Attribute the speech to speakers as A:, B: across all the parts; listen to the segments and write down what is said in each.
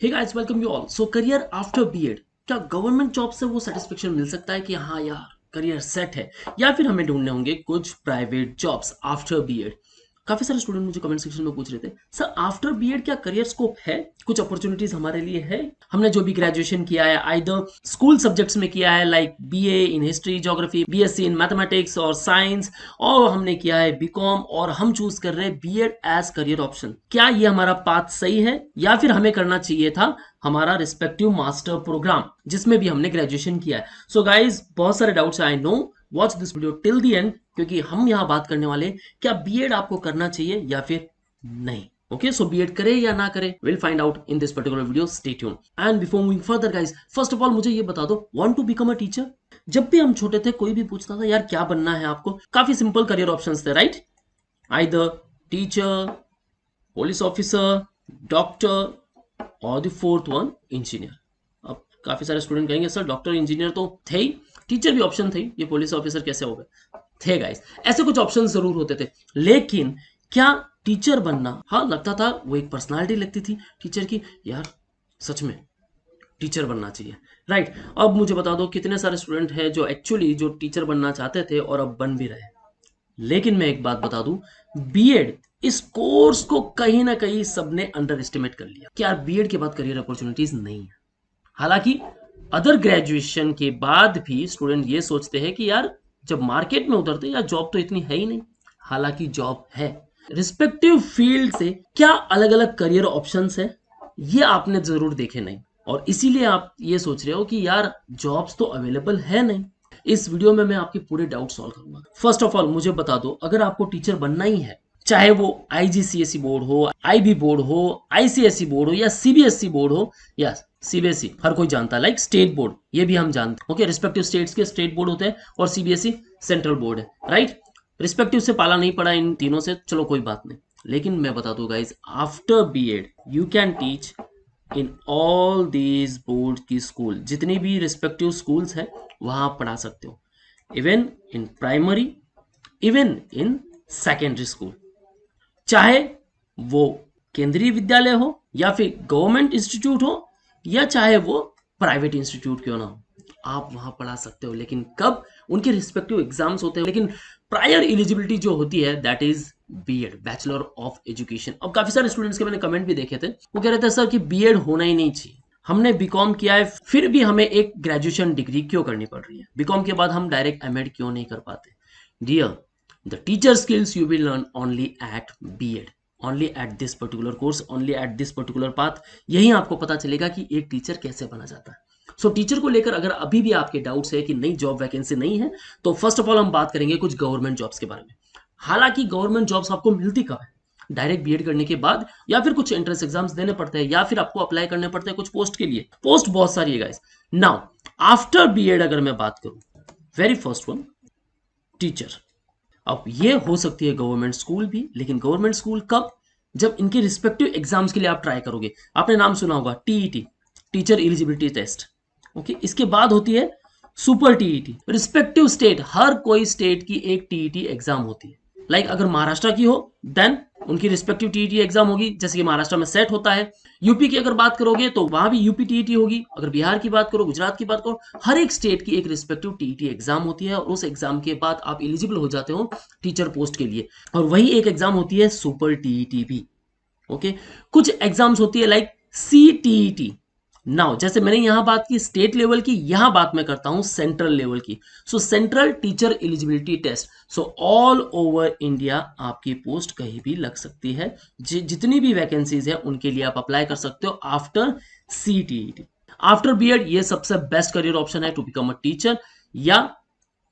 A: Hey guys welcome you all. So career after BEd, क्या government job से वो satisfaction मिल सकता है कि हाँ यार करियर सेट है, या फिर हमें ढूंढने होंगे कुछ प्राइवेट जॉब्स आफ्टर बीएड। काफी सारे स्टूडेंट मुझे कमेंट सेक्शन में पूछ रहे थे, सर आफ्टर बीएड क्या करियर स्कोप है, कुछ अपॉर्चुनिटीज हमारे लिए है। हमने जो भी ग्रेजुएशन किया है आइदर स्कूल सब्जेक्ट्स में किया है like BA in history geography, BSc in mathematics और साइंस, और हमने किया है बीकॉम, और हम चूज कर रहे हैं बीएड एज करियर ऑप्शन। क्या ये हमारा पाथ सही है, या फिर हमें करना चाहिए था हमारा रिस्पेक्टिव मास्टर प्रोग्राम जिसमें भी हमने ग्रेजुएशन किया है। सो गाइज बहुत सारे doubts I know, watch this video till the end, क्योंकि हम यहाँ बात करने वाले क्या बीएड आपको करना चाहिए या फिर नहीं। ओके, सो बीएड करे या ना करे, will find out in this particular video, stay tune. And before moving further guys, first of all मुझे ये बता दो, want to become a teacher? जब भी हम छोटे थे कोई भी पूछता था यार क्या बनना है आपको, काफी सिंपल करियर ऑप्शंस थे, right? Either teacher, police officer, doctor, और द फोर्थ वन इंजीनियर। अब काफी सारे स्टूडेंट कहेंगे सर डॉक्टर इंजीनियर तो थे ही, टीचर भी ऑप्शन थे, ये पुलिस ऑफिसर कैसे हो गए? थे गाइस, ऐसे कुछ ऑप्शन जरूर होते थे, लेकिन क्या टीचर बनना, हाँ लगता था वो एक पर्सनालिटी लगती थी टीचर की, यार सच में टीचर बनना चाहिए, राइट? अब मुझे बता दो कितने सारे स्टूडेंट हैं जो एक्चुअली जो टीचर बनना चाहते थे और अब बन भी रहे हैं। लेकिन मैं एक बात बता दूं, बीएड इस कोर्स को कहीं ना कहीं सबने अंडर एस्टिमेट कर लिया कि यार बीएड के बाद करियर अपॉर्चुनिटीज नहीं है। हालांकि अदर ग्रेजुएशन के बाद भी स्टूडेंट ये सोचते हैं कि यार जब मार्केट में उतरते यार जॉब तो इतनी है ही नहीं। हालांकि जॉब है, रिस्पेक्टिव फील्ड से क्या अलग अलग करियर ऑप्शंस है ये आपने जरूर देखे नहीं, और इसीलिए आप ये सोच रहे हो कि यार जॉब्स तो अवेलेबल है नहीं। इस वीडियो में मैं आपके पूरे डाउट सॉल्व करूंगा। फर्स्ट ऑफ ऑल मुझे बता दो, अगर आपको टीचर बनना ही है, चाहे वो आईजीसीएसई बोर्ड हो, आईबी बोर्ड हो, आईसीएसई बोर्ड हो, या सीबीएसई बोर्ड हो, या सीबीएसई हर कोई जानता है, लाइक स्टेट बोर्ड ये भी हम जानते हैं। ओके, रिस्पेक्टिव स्टेट्स के स्टेट बोर्ड होते हैं और सीबीएसई सेंट्रल बोर्ड है, राइट? रिस्पेक्टिव से पाला नहीं पड़ा इन तीनों से, चलो कोई बात नहीं। लेकिन मैं बता दूं guys, after BEd you can teach in all these board की स्कूल, जितनी भी रिस्पेक्टिव स्कूल्स है वहां आप पढ़ा सकते हो, even in primary, even in secondary school, चाहे वो केंद्रीय विद्यालय हो या फिर गवर्नमेंट इंस्टीट्यूट हो, या चाहे वो प्राइवेट इंस्टीट्यूट क्यों ना हो, आप वहां पढ़ा सकते हो। लेकिन कब? उनके रिस्पेक्टिव एग्जाम्स होते हैं, लेकिन प्रायर एलिजिबिलिटी जो होती है that is BEd, bachelor of education. अब काफी सारे स्टूडेंट्स के मैंने कमेंट भी देखे थे, वो कह रहे थे सर कि बीएड होना ही नहीं चाहिए, हमने बीकॉम किया है फिर भी हमें एक ग्रेजुएशन डिग्री क्यों करनी पड़ रही है, बीकॉम के बाद हम डायरेक्ट एमएड क्यों नहीं कर पाते? Dear, the teacher skills you will learn only at BEd, only at this particular course, only at this particular path। यही आपको पता चलेगा कि एक टीचर कैसे बना जाता है। सो टीचर को लेकर अगर अभी भी आपके डाउट्स है कि नई जॉब वैकेंसी नहीं है, तो फर्स्ट ऑफ ऑल हम बात करेंगे कुछ गवर्नमेंट जॉब्स के बारे में। हालांकि गवर्नमेंट जॉब्स आपको मिलती कब है? डायरेक्ट बीएड करने के बाद, या फिर कुछ एंट्रेंस एग्जाम्स देने पड़ते हैं, या फिर आपको अप्लाई करने पड़ते हैं कुछ पोस्ट के लिए। पोस्ट बहुत सारी है गाइस। नाउ आफ्टर बीएड अगर मैं बात करूं, वेरी फर्स्ट वन, टीचर। अब ये हो सकती है गवर्नमेंट स्कूल भी, लेकिन गवर्नमेंट स्कूल कब? जब इनके रिस्पेक्टिव एग्जाम्स के लिए आप ट्राई करोगे। आपने नाम सुना होगा TET, teacher eligibility test. Okay, इसके बाद होती है सुपर टीईटी। रिस्पेक्टिव स्टेट, हर कोई स्टेट की एक टीईटी एग्जाम होती है। लाइक अगर महाराष्ट्र की हो देन उनकी रिस्पेक्टिव टीईटी एग्जाम होगी, जैसे कि महाराष्ट्र में सेट होता है। यूपी की अगर बात करोगे तो वहां भी यूपी टीईटी होगी। अगर बिहार की बात करो, गुजरात की बात करो, हर एक स्टेट की एक रिस्पेक्टिव टीईटी एग्जाम होती है, और उस एग्जाम के बाद आप एलिजिबल हो जाते हो टीचर पोस्ट के लिए। और वही एक एग्जाम होती है सुपर टीईटी भी। ओके, कुछ एग्जाम्स होती है लाइक सीटीईटी। नाउ जैसे मैंने यहां बात की स्टेट लेवल की, यहां बात मैं करता हूं सेंट्रल लेवल की। So central teacher eligibility test. So all over India आपकी पोस्ट कहीं भी लग सकती है, जितनी भी वैकेंसीज है उनके लिए आप अप्लाई कर सकते हो आफ्टर सीटीईटी। आफ्टर बीएड ये सबसे बेस्ट करियर ऑप्शन है टू बिकम अ टीचर। या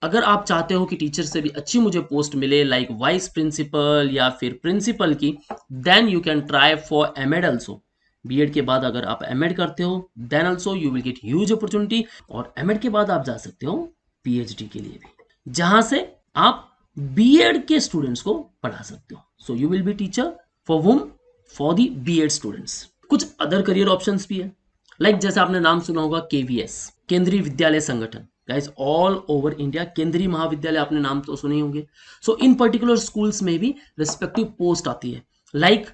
A: अगर आप चाहते हो कि टीचर से भी अच्छी मुझे पोस्ट मिले लाइक वाइस प्रिंसिपल या फिर प्रिंसिपल की, then you can try for MEd also. BEd के बाद अगर आप एमएड करते हो then also you will get huge opportunity, और एमएड के बाद आप जा सकते हो पीएचडी के लिए भी, जहां से आप बीएड के स्टूडेंट्स को पढ़ा सकते हो। So you will be teacher for whom, for the BEd students. कुछ अदर करियर ऑप्शंस भी है, लाइक जैसे आपने नाम सुना होगा केवीएस, केंद्रीय विद्यालय संगठन। गाइस ऑल ओवर इंडिया केंद्रीय महाविद्यालय आपने नाम तो सुने होंगे। सो इन पर्टिकुलर स्कूल्स में भी रिस्पेक्टिव पोस्ट आती है, लाइक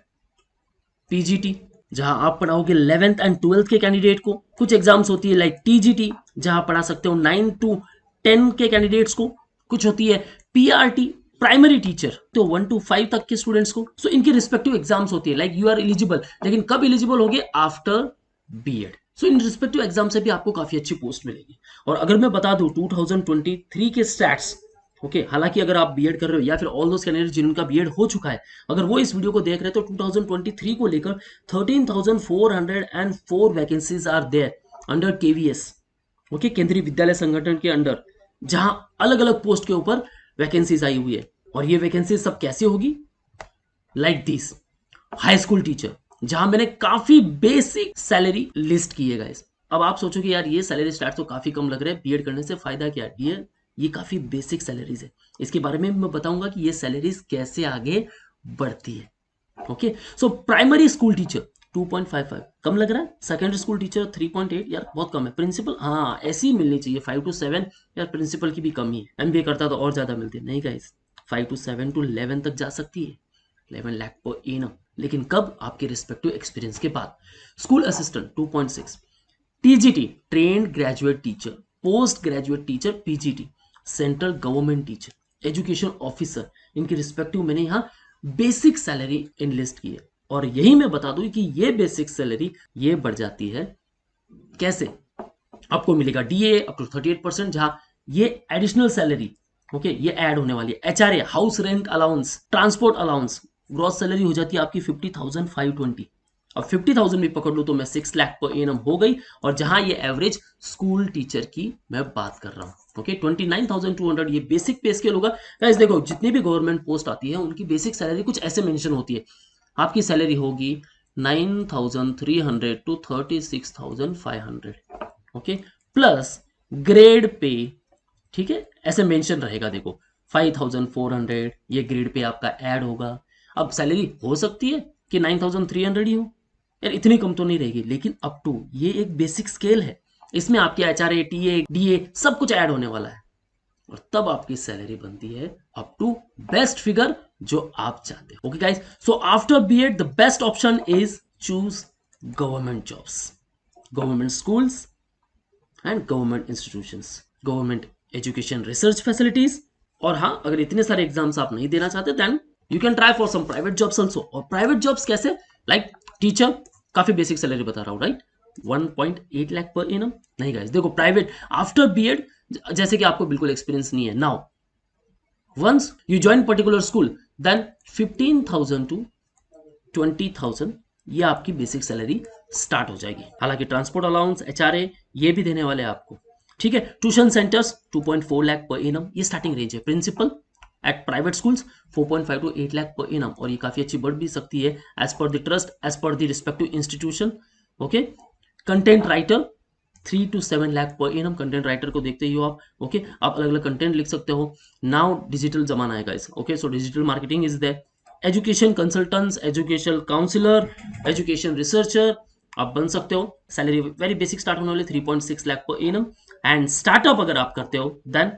A: पीजीटी, जहां आप पढ़ाओगे 11th एंड 12th के कैंडिडेट को। कुछ एग्जाम्स होती है लाइक टीजीटी, जहां पढ़ा सकते हो 9 टू 10 के कैंडिडेट्स को। कुछ होती है पीआरटी, प्राइमरी टीचर, तो 1 टू 5 तक के स्टूडेंट्स को। सो इनकी रिस्पेक्टिव एग्जाम्स होती है लाइक यू आर एलिजिबल, लेकिन कब एलिजिबल होगे? After BEd. So in respective exam से भी आपको काफी अच्छी पोस्ट मिलेगी। और अगर मैं बता दूं 2023 के स्टैट्स, ओके हालांकि अगर आप बीएड कर रहे हो या फिर ऑल दोस कैंडिडेट जिनका बीएड हो चुका है, अगर वो इस वीडियो को देख रहे हैं, तो 2023 को लेकर 13,404 vacancies are there under KVS, okay Kendriya Vidyalaya संगठन के अंडर, जहां अलग अलग पोस्ट के ऊपर वैकेंसीज आई हुई है। और ये वैकेंसी सब कैसे होगी? Like this, high school teacher, जहां मैंने काफी बेसिक सैलरी लिस्ट की है गाइस। अब आप सोचोगे यार ये सैलरी स्टार्ट तो काफी कम लग रहा है, बीएड करने से फायदा क्या है? ये काफी बेसिक सैलरीज है। इसके बारे में मैं बताऊंगा कि ये सैलरीज कैसे आगे बढ़ती है। Okay, so primary school teacher 2.55 कम लग रहा है। सेकेंडरी स्कूल टीचर 3.8 यार बहुत कम है। प्रिंसिपल हाँ ऐसी ही मिलनी चाहिए 5 टू 7 यार, प्रिंसिपल की भी कमी है। एमबीए करता तो और ज्यादा मिलती है। नहीं गाइस, 5 टू 7 टू 11 तक जा सकती है, 11 लाख पर एनम, लेकिन कब? आपके रिस्पेक्टिव एक्सपीरियंस के बाद। School assistant 2.6, TGT trained graduate teacher, post graduate teacher PGT, central government teacher, education officer, इनकी रिस्पेक्टिव मैंने यहाँ बेसिक सैलरी इनलिस्ट की है। और यही मैं बता दूं कि ये बेसिक सैलरी ये बढ़ जाती है कैसे? आपको मिलेगा डीए अप टू 38%, जहां ये एडिशनल सैलरी, ओके ये ऐड होने वाली है। HRA, house rent allowance, transport allowance, gross salary हो जाती है आपकी 50,520। अब 50,000 भी पकड़ लो तो मैं 6 लाख पर एनम हो गई। और जहां ये एवरेज स्कूल टीचर की मैं बात कर रहा हूं, ओके 29,200 ये बेसिक पे स्केल होगा। गाइस देखो, जितनी भी गवर्नमेंट पोस्ट आती है उनकी बेसिक सैलरी कुछ ऐसे मेंशन होती है। आपकी सैलरी होगी 9,300 to 36,500, okay plus grade pay, ठीक है ऐसे मेंशन रहेगा। देखो 5,400 ये ग्रेड पे आपका ऐड होगा। अब सैलरी हो सकती है कि 9,300 ही हो यार, इतनी कम तो नहीं रहेगी, लेकिन अप टू ये एक बेसिक स्केल है। इसमें आपके एचआरए, टीए, डीए सब कुछ ऐड होने वाला है। और तब आपकी सैलरी बनती है अप टू बेस्ट फिगर जो आप चाहते हो। Okay guys, so after BEd the best option is choose government jobs, government schools and government institutions, government education research facilities. और हाँ, अगर इतने सारे एग्जाम्स आप नहीं देना चाहते then you can try for some private jobs also. और प्राइवेट जॉब्स कैसे? लाइक टीचर, काफी बेसिक सैलरी बता रहा हूँ राइट, 1.8 लाख पर एनम। नहीं गाइस देखो, प्राइवेट आफ्टर बीएड, जैसे कि आपको बिल्कुल एक्सपीरियंस नहीं है now, once you join particular school then 15,000 to 20,000 ये आपकी बेसिक सैलरी स्टार्ट हो जाएगी। हालांकि ट्रांसपोर्ट अलाउंस, एचआरए ये भी देने वाले हैं आपको, ठीक है। Tuition centres 2.4 lakh per annum ये स्टार्टिंग रेंज है। Principal at private schools 4.5 to 8 lakh per annum, और ये काफी अच्छी बढ़ भी सकती है as per the trust, as per the respective institution, okay. Content writer 3 to 7 lakh per annum, content writer को देखते ही हो आप, ओके आप अलग अलग कंटेंट लिख सकते हो। नाउ डिजिटल जमाना है guys, okay so digital marketing is there. Education consultants, education counsellor, education researcher आप बन सकते हो। सैलरी वेरी बेसिक स्टार्ट होने वाले 3.6 lakh per annum. And startup अगर आप करते हो देन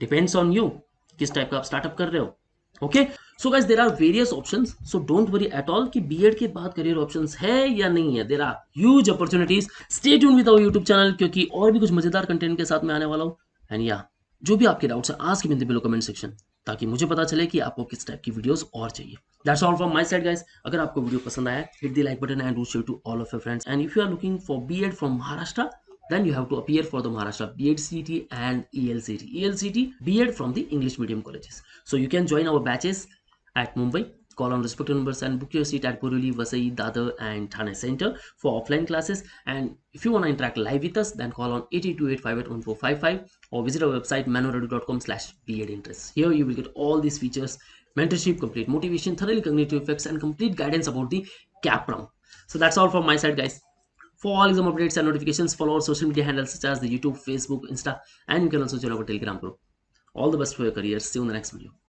A: डिपेंड्स ऑन यू किस टाइप का आप स्टार्टअप कर रहे हो, okay. So guys there are various options, so don't worry at all कि बीएड के बाद करियर ऑप्शंस है या नहीं है। There are huge opportunities. Stay tune with our YouTube channel, क्योंकि और भी कुछ मजेदार कंटेंट के साथ मैं आने वाला हूं। एंड या जो भी आपके डाउट्स है ask in the below comment section, ताकि मुझे पता चले कि आपको किस टाइप की वीडियोस और चाहिए। That's all from my side guys. अगर आपको वीडियो पसंद आया, hit the like button and do share to all of your friends. And if you are looking for BEd from Maharashtra, then you have to appear for the Maharashtra BEd CET and ELCT. ELCT BEd from the English medium colleges. So you can join our batches at Mumbai. Call on respective numbers and book your seat at Borivali, Vasai, Dadar and Thane Center for offline classes. And if you want to interact live with us, then call on 8228581455 or visit our website manoradu.com/BEdinterest. Here you will get all these features: mentorship, complete motivation, thoroughly cognitive effects, and complete guidance about the CAP round. So that's all from my side, guys. For all exam updates and notifications, follow our social media handles such as the YouTube, Facebook, Insta, and you can also join our Telegram group. All the best for your career. See you in the next video.